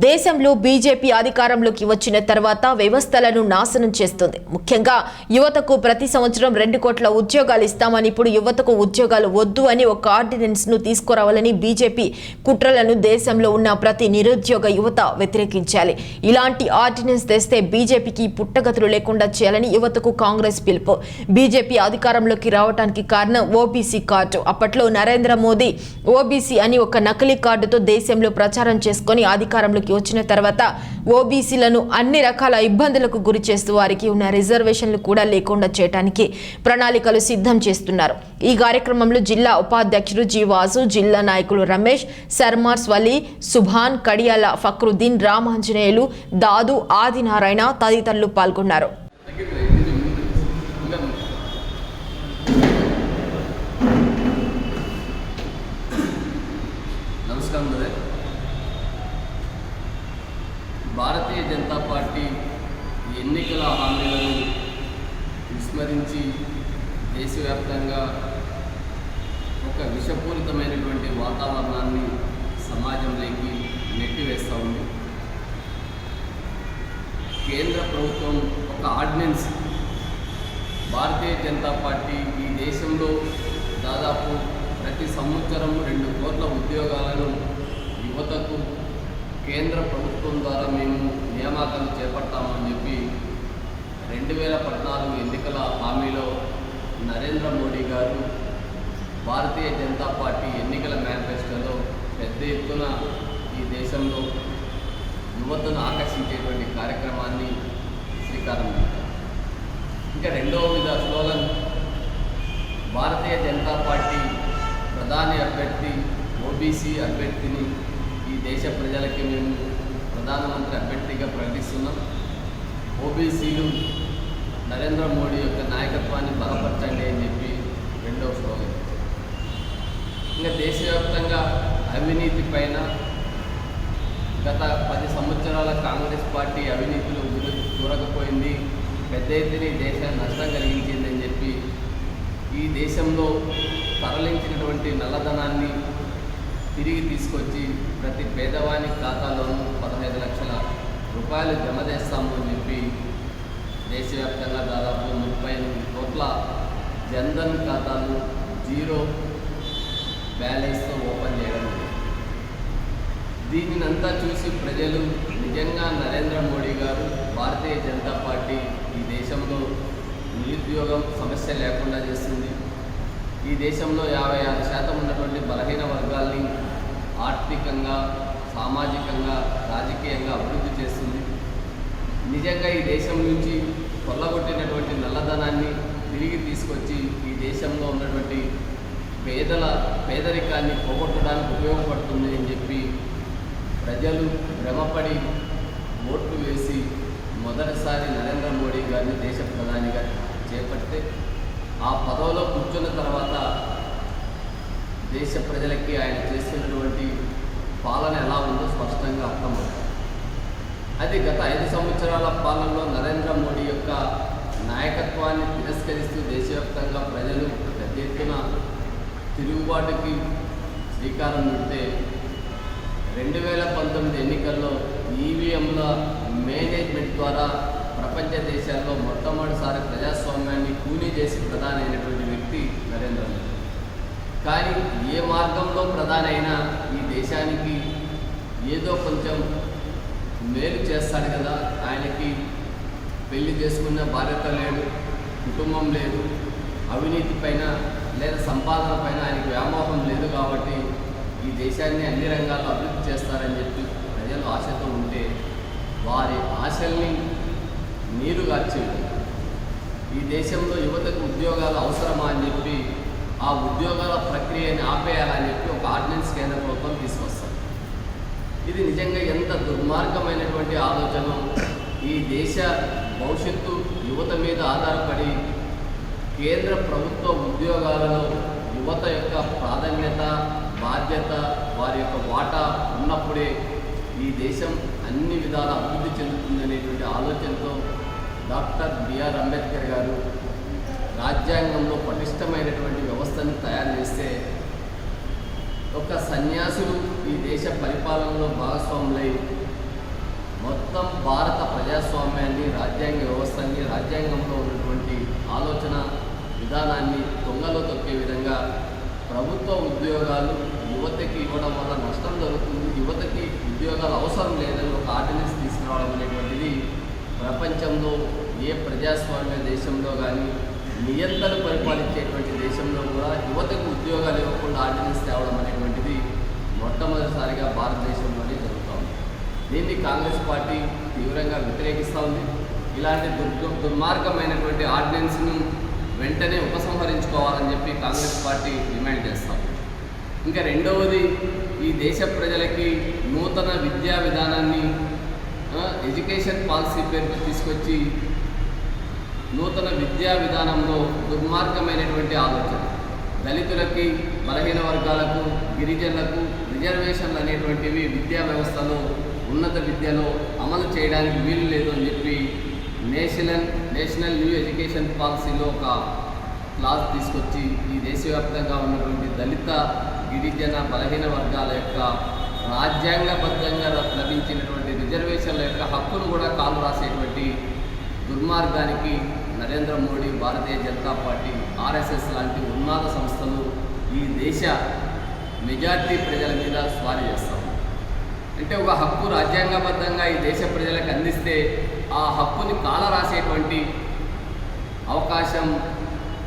దేశంలో బీజేపీ అధికారంలోకి వచ్చిన తర్వాత వ్యవస్థలను నాశనం చేస్తుంది. ముఖ్యంగా యువతకు ప్రతి సంవత్సరం 2 కోట్ల ఉద్యోగాలు ఇస్తామని, ఇప్పుడు యువతకు ఉద్యోగాలు వద్దు అని ఒక ఆర్డినెన్స్ ను తీసుకురావాలని బీజేపీ కుట్రలను దేశంలో ఉన్న ప్రతి నిరుద్యోగ యువత వ్యతిరేకించాలి. ఇలాంటి ఆర్డినెన్స్ తెస్తే బీజేపీకి పుట్టగతులు లేకుండా చేయాలని యువతకు కాంగ్రెస్ పిలుపు. బీజేపీ అధికారంలోకి రావడానికి కారణం ఓబీసీ కార్డు. అప్పట్లో నరేంద్ర మోదీ ఓబీసీ అని ఒక నకిలీ కార్డుతో దేశంలో ప్రచారం చేసుకుని అధికారంలోకి వచ్చిన తర్వాత ఓబీసీలను అన్ని రకాల ఇబ్బందులకు గురి చేస్తూ వారికి ఉన్న రిజర్వేషన్లు కూడా లేకుండా చేయడానికి ప్రణాళికలు సిద్ధం చేస్తున్నారు. ఈ కార్యక్రమంలో జిల్లా ఉపాధ్యక్షుడు జి వాసు, జిల్లా నాయకులు రమేష్, సర్మార్స్ వలి, సుభాన్, కడియాల ఫక్రుద్దీన్, రామాంజనేయులు, దాదు, ఆదినారాయణ తదితరులు పాల్గొన్నారు. భారతీయ జనతా పార్టీ ఎన్నికల హామీలను విస్మరించి దేశవ్యాప్తంగా ఒక విషపూరితమైనటువంటి వాతావరణాన్ని సమాజంలోకి నెట్టివేస్తూ ఉంది. కేంద్ర ప్రభుత్వం ఒక ఆర్డినెన్స్, భారతీయ జనతా పార్టీ ఈ దేశంలో దాదాపు ప్రతి సంవత్సరం 2 కోట్ల ఉద్యోగాలను యువతకు కేంద్ర ప్రభుత్వం ద్వారా మేము నియామకాలు చేపడతామని చెప్పి 2014 ఎన్నికల హామీలో నరేంద్ర మోడీ గారు భారతీయ జనతా పార్టీ ఎన్నికల మేనిఫెస్టోలో పెద్ద ఎత్తున ఈ దేశంలో యువతను ఆకర్షించేటువంటి కార్యక్రమాన్ని శ్రీకారం చుట్టారు. ఇంకా రెండవ స్లోగన్, భారతీయ జనతా పార్టీ ప్రధాని అభ్యర్థి ఓబీసీ అభ్యర్థిని ఈ దేశ ప్రజలకి మేము ప్రధానమంత్రి అభ్యర్థిగా ప్రకటిస్తున్నాం. ఓబీసీలు నరేంద్ర మోడీ యొక్క నాయకత్వాన్ని బలపరచండి అని చెప్పి రెండవ స్లోగన్. ఇంకా దేశవ్యాప్తంగా అవినీతి పైన గత 10 సంవత్సరాల కాంగ్రెస్ పార్టీ అవినీతిలో దూరకపోయింది, పెద్ద ఎత్తున దేశాన్ని నష్టం కలిగించిందని చెప్పి ఈ దేశంలో తరలించినటువంటి నల్లధనాన్ని తిరిగి తీసుకొచ్చి ప్రతి పేదవాని ఖాతాలోనూ 15 లక్షల రూపాయలు జమ చేస్తాము అని చెప్పి దేశవ్యాప్తంగా దాదాపు 38 కోట్ల జన్ధన్ ఖాతాలు 0 బ్యాలెన్స్తో ఓపెన్ చేయడం. దీనినంతా చూసి ప్రజలు నిజంగా నరేంద్ర మోడీ గారు, భారతీయ జనతా పార్టీ ఈ దేశంలో నిరుద్యోగం సమస్య లేకుండా చేస్తుంది. ఈ దేశంలో 56% ఉన్నటువంటి బలహీన వర్గాల్ని ఆర్థికంగా, సామాజికంగా, రాజకీయంగా అభివృద్ధి చేస్తుంది. నిజంగా ఈ దేశం నుంచి కొల్లగొట్టినటువంటి నల్లధనాన్ని తిరిగి తీసుకొచ్చి ఈ దేశంలో ఉన్నటువంటి పేదరికాన్ని పోగొట్టడానికి ఉపయోగపడుతుంది అని చెప్పి ప్రజలు భ్రమపడి ఓట్లు వేసి మొదటిసారి నరేంద్ర మోడీ గారిని దేశ ప్రధానిగా చేపడితే ఆ పదవిలో కూర్చున్న తర్వాత దేశ ప్రజలకి ఆయన చేస్తున్నటువంటి పాలన ఎలా ఉందో స్పష్టంగా అర్థమవుతుంది. అది గత 5 సంవత్సరాల పాలనలో నరేంద్ర మోడీ యొక్క నాయకత్వాన్ని తిరస్కరిస్తూ దేశవ్యాప్తంగా ప్రజలు పెద్ద ఎత్తున తిరుగుబాటుకి శ్రీకారం చుడితే 2019 ఎన్నికల్లో ఈవీఎంల మేనేజ్మెంట్ ద్వారా ప్రపంచ దేశాల్లో మొట్టమొదటిసారి ప్రజాస్వామ్యాన్ని కూనీ చేసి ప్రధాని అయినటువంటి వ్యక్తి నరేంద్ర మోదీ. కానీ ఏ మార్గంలో ప్రధాని అయినా ఈ దేశానికి ఏదో కొంచెం మేలు చేస్తాడు కదా. ఆయనకి పెళ్లి చేసుకున్న బాధ్యత లేదు, కుటుంబం లేదు, అవినీతి పైన లేదా సంపాదన పైన ఆయనకి వ్యామోహం లేదు. కాబట్టి ఈ దేశాన్ని అన్ని రంగాల్లో అభివృద్ధి చేస్తారని చెప్పి ప్రజలు ఆశతో ఉంటే వారి ఆశల్ని నీరుగార్చి ఈ దేశంలో యువతకు ఉద్యోగాలు అవసరమా అని చెప్పి ఆ ఉద్యోగాల ప్రక్రియని ఆపేయాలని చెప్పి ఒక ఆర్డినెన్స్ కేంద్ర ప్రభుత్వం తీసుకొస్తారు. ఇది నిజంగా ఎంత దుర్మార్గమైనటువంటి ఆలోచన. ఈ దేశ భవిష్యత్తు యువత మీద ఆధారపడి కేంద్ర ప్రభుత్వ ఉద్యోగాలలో యువత యొక్క ప్రాధాన్యత, బాధ్యత, వారి యొక్క వాటా ఉన్నప్పుడే ఈ దేశం అన్ని విధాల అభివృద్ధి చెందుతుందనేటువంటి ఆలోచనతో డాక్టర్ బిఆర్ అంబేద్కర్ గారు రాజ్యాంగంలో పటిష్టమైనటువంటి వ్యవస్థను తయారు చేస్తే ఒక సన్యాసులు ఈ దేశ పరిపాలనలో భాగస్వాములై మొత్తం భారత ప్రజాస్వామ్యాన్ని, రాజ్యాంగ వ్యవస్థని, రాజ్యాంగంలో ఉన్నటువంటి ఆలోచన విధానాన్ని తొంగలో తొక్కే విధంగా ప్రభుత్వ ఉద్యోగాలు యువతకి ఇవ్వడం వల్ల నష్టం జరుగుతుంది, యువతకి ఉద్యోగాలు అవసరం లేదని ఒక ఆర్డినెన్స్ తీసుకురావడం అనేటువంటిది ప్రపంచంలో ఏ ప్రజాస్వామ్య దేశంలో కానీ, నియంత్రణ పరిపాలించేటువంటి దేశంలో కూడా యువతకు ఉద్యోగాలు ఇవ్వకుండా ఆర్డినెన్స్ తేవడం అనేటువంటిది మొట్టమొదటిసారిగా భారతదేశంలోనే జరుగుతుంది. దీన్ని కాంగ్రెస్ పార్టీ తీవ్రంగా వ్యతిరేకిస్తూ ఉంది. ఇలాంటి దుర్మార్గమైనటువంటి ఆర్డినెన్స్ను వెంటనే ఉపసంహరించుకోవాలని చెప్పి కాంగ్రెస్ పార్టీ డిమాండ్ చేస్తాం. ఇంకా రెండవది, ఈ దేశ ప్రజలకి నూతన విద్యా విధానాన్ని ఎడ్యుకేషన్ పాలసీ పేరుతో తీసుకొచ్చి నూతన విద్యా విధానంలో దుర్మార్గమైనటువంటి ఆలోచన, దళితులకి, బలహీన వర్గాలకు, గిరిజనులకు రిజర్వేషన్లు అనేటువంటివి విద్యా వ్యవస్థలో, ఉన్నత విద్యలో అమలు చేయడానికి వీలు లేదు అని చెప్పి నేషనల్ న్యూ ఎడ్యుకేషన్ పాలసీలో ఒక క్లాస్ తీసుకొచ్చి ఈ దేశవ్యాప్తంగా ఉన్నటువంటి దళిత, గిరిజన, బలహీన వర్గాల యొక్క రాజ్యాంగబద్ధంగా లభించినటువంటి రిజర్వేషన్ల యొక్క హక్కును కూడా కాలు రాసేటువంటి దుర్మార్గానికి నరేంద్ర మోడీ, భారతీయ జనతా పార్టీ, ఆర్ఎస్ఎస్ లాంటి ఉన్మాద సంస్థలు ఈ దేశ మెజార్టీ ప్రజల మీద స్వారీ చేస్తాం. అంటే ఒక హక్కు రాజ్యాంగబద్ధంగా ఈ దేశ ప్రజలకు అందిస్తే ఆ హక్కుని కాల రాసేటువంటి అవకాశం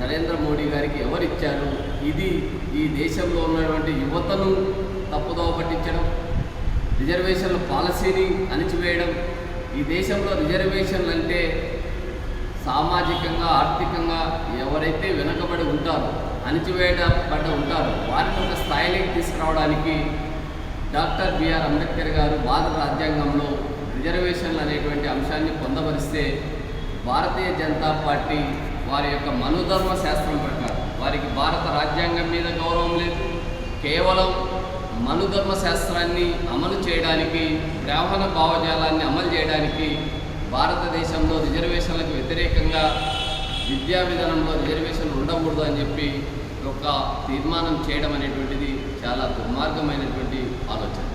నరేంద్ర మోడీ గారికి ఎవరిచ్చారు? ఇది ఈ దేశంలో ఉన్నటువంటి యువతను తప్పుదోవ పట్టించడం, రిజర్వేషన్ల పాలసీని అణిచివేయడం. ఈ దేశంలో రిజర్వేషన్లు అంటే సామాజికంగా, ఆర్థికంగా ఎవరైతే వెనుకబడి ఉంటారో, అణిచివేయబడ్డ ఉంటారో వారిని ఒక స్థాయిలోకి తీసుకురావడానికి డాక్టర్ బిఆర్ అంబేద్కర్ గారు భారత రాజ్యాంగంలో రిజర్వేషన్లు అనేటువంటి అంశాన్ని పొందపరిస్తే భారతీయ జనతా పార్టీ వారి యొక్క మనుధర్మ శాస్త్రం ప్రకారం వారికి భారత రాజ్యాంగం మీద గౌరవం లేదు, కేవలం మనుధర్మ శాస్త్రాన్ని అమలు చేయడానికి, బ్రాహ్మణ భావజాలాన్ని అమలు చేయడానికి భారతదేశంలో రిజర్వేషన్లకు వ్యతిరేకంగా విద్యా విధానంలో రిజర్వేషన్లు ఉండకూడదు అని చెప్పి ఒక తీర్మానం చేయడం అనేటువంటిది చాలా దుర్మార్గమైనటువంటి ఆలోచన.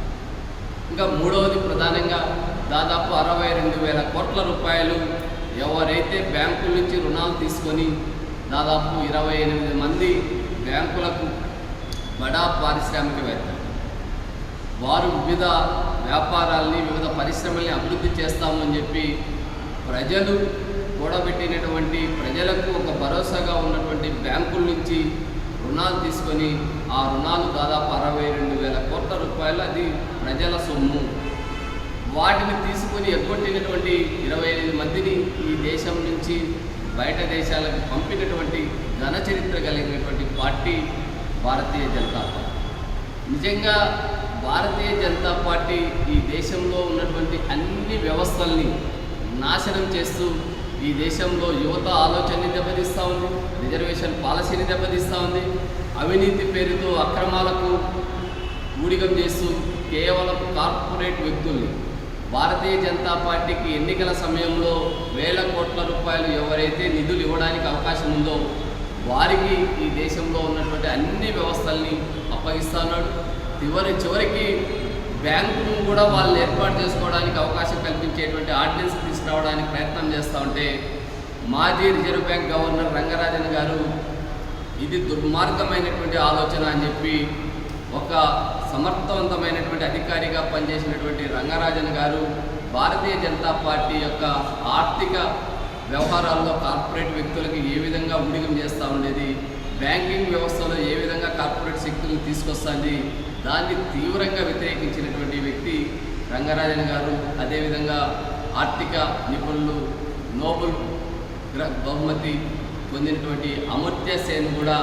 ఇంకా మూడవది, ప్రధానంగా దాదాపు 62,000 కోట్ల రూపాయలు ఎవరైతే బ్యాంకుల నుంచి రుణాలు తీసుకొని దాదాపు 28 మంది బ్యాంకులకు బడా పారిశ్రామికవేత్తలు, వారు వివిధ వ్యాపారాల్ని, వివిధ పరిశ్రమల్ని అభివృద్ధి చేస్తామని చెప్పి ప్రజలు కూడబెట్టినటువంటి, ప్రజలకు ఒక భరోసాగా ఉన్నటువంటి బ్యాంకుల నుంచి రుణాలు తీసుకొని ఆ రుణాలు దాదాపు 62,000 కోట్ల రూపాయలు, అది ప్రజల సొమ్ము. వాటిని తీసుకొని ఎగ్గొట్టినటువంటి 28 మందిని ఈ దేశం నుంచి బయట దేశాలకు పంపినటువంటి ఘన చరిత్ర కలిగినటువంటి పార్టీ భారతీయ జనతా పార్టీ. నిజంగా భారతీయ జనతా పార్టీ ఈ దేశంలో ఉన్నటువంటి అన్ని వ్యవస్థల్ని నాశనం చేస్తూ ఈ దేశంలో యువత ఆలోచనని దెబ్బతీస్తూ ఉంది, రిజర్వేషన్ పాలసీని దెబ్బతీస్తూ ఉంది, అవినీతి పేరుతో అక్రమాలకు ఊడిగం చేస్తూ కేవలం కార్పొరేట్ వ్యక్తుల్ని, భారతీయ జనతా పార్టీకి ఎన్నికల సమయంలో 1,000 కోట్ల రూపాయలు ఎవరైతే నిధులు ఇవ్వడానికి అవకాశం ఉందో వారికి ఈ దేశంలో ఉన్నటువంటి అన్ని వ్యవస్థల్ని అప్పగిస్తున్నాడు. చివరికి బ్యాంకును కూడా వాళ్ళు ఏర్పాటు చేసుకోవడానికి అవకాశం కల్పించేటువంటి ఆర్డినెన్స్ తీసుకురావడానికి ప్రయత్నం చేస్తూ ఉంటే మాజీ రిజర్వ్ బ్యాంక్ గవర్నర్ రంగరాజన్ గారు ఇది దుర్మార్గమైనటువంటి ఆలోచన అని చెప్పి, ఒక సమర్థవంతమైనటువంటి అధికారిగా పనిచేసినటువంటి రంగరాజన్ గారు భారతీయ జనతా పార్టీ యొక్క ఆర్థిక వ్యవహారాల్లో కార్పొరేట్ వ్యక్తులకి ఏ విధంగా ఊడిగం చేస్తూ ఉండేది, బ్యాంకింగ్ వ్యవస్థలో ఏ విధంగా కార్పొరేట్ శక్తులను తీసుకొస్తుంది, దాన్ని తీవ్రంగా వ్యతిరేకించినటువంటి వ్యక్తి రంగరాజన్ గారు. అదేవిధంగా ఆర్థిక నిపుణులు, నోబెల్ బహుమతి పొందినటువంటి అమర్త్య సేన్ కూడా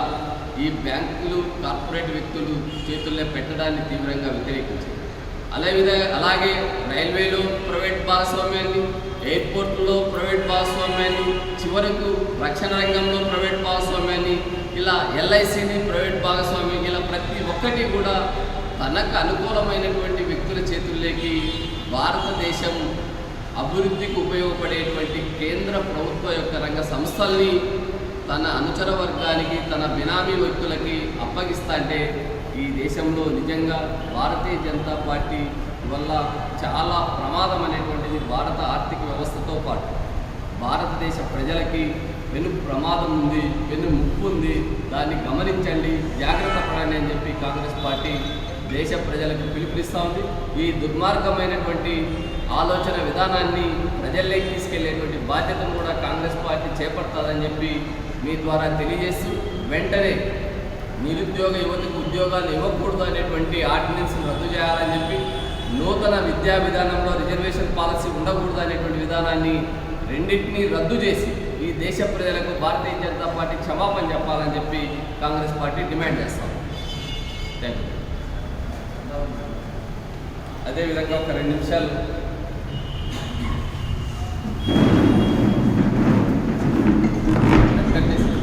ఈ బ్యాంకులు కార్పొరేట్ వ్యక్తులు చేతుల్లో పెట్టడాన్ని తీవ్రంగా వ్యతిరేకించారు. అలాగే రైల్వేలో ప్రైవేట్ భాగస్వామ్యాన్ని, ఎయిర్పోర్ట్లో ప్రైవేట్ భాగస్వామ్యాన్ని, చివరకు రక్షణ రంగంలో ప్రైవేట్ భాగస్వామ్యాన్ని, ఇలా ఎల్ఐసిని ప్రైవేట్ భాగస్వామ్యం, ఇలా ప్రతి ఒక్కటి కూడా తనకు అనుకూలమైనటువంటి వ్యక్తుల చేతుల్లోకి భారతదేశం అభివృద్ధికి ఉపయోగపడేటువంటి కేంద్ర ప్రభుత్వ యొక్క రంగ సంస్థల్ని తన అనుచర వర్గానికి, తన బినామీ వ్యక్తులకి అప్పగిస్తా అంటే ఈ దేశంలో నిజంగా భారతీయ జనతా పార్టీ వల్ల చాలా ప్రమాదం అనేటువంటిది భారత ఆర్థిక వ్యవస్థతో పాటు భారతదేశ ప్రజలకి వెను ప్రమాదం ఉంది, వెను ముప్పు ఉంది. దాన్ని గమనించండి, జాగ్రత్త పడండి అని చెప్పి కాంగ్రెస్ పార్టీ దేశ ప్రజలకు పిలుపునిస్తూ ఉంది. ఈ దుర్మార్గమైనటువంటి ఆలోచన విధానాన్ని ప్రజల్లోకి తీసుకెళ్లేటువంటి బాధ్యతను కూడా కాంగ్రెస్ పార్టీ చేపడుతుందని చెప్పి మీ ద్వారా తెలియజేస్తూ, వెంటనే నిరుద్యోగ యువతకు ఉద్యోగాలు ఇవ్వకూడదు అనేటువంటి ఆర్డినెన్స్ను రద్దు చేయాలని చెప్పి, నూతన విద్యా విధానంలో రిజర్వేషన్ పాలసీ ఉండకూడదు అనేటువంటి విధానాన్ని రెండింటినీ రద్దు చేసి ఈ దేశ ప్రజలకు భారతీయ జనతా పార్టీ క్షమాపణ చెప్పాలని చెప్పి కాంగ్రెస్ పార్టీ డిమాండ్ చేస్తాం. Thank you. అదేవిధంగా ఒక 2 నిమిషాలు వెంకటేశ్వర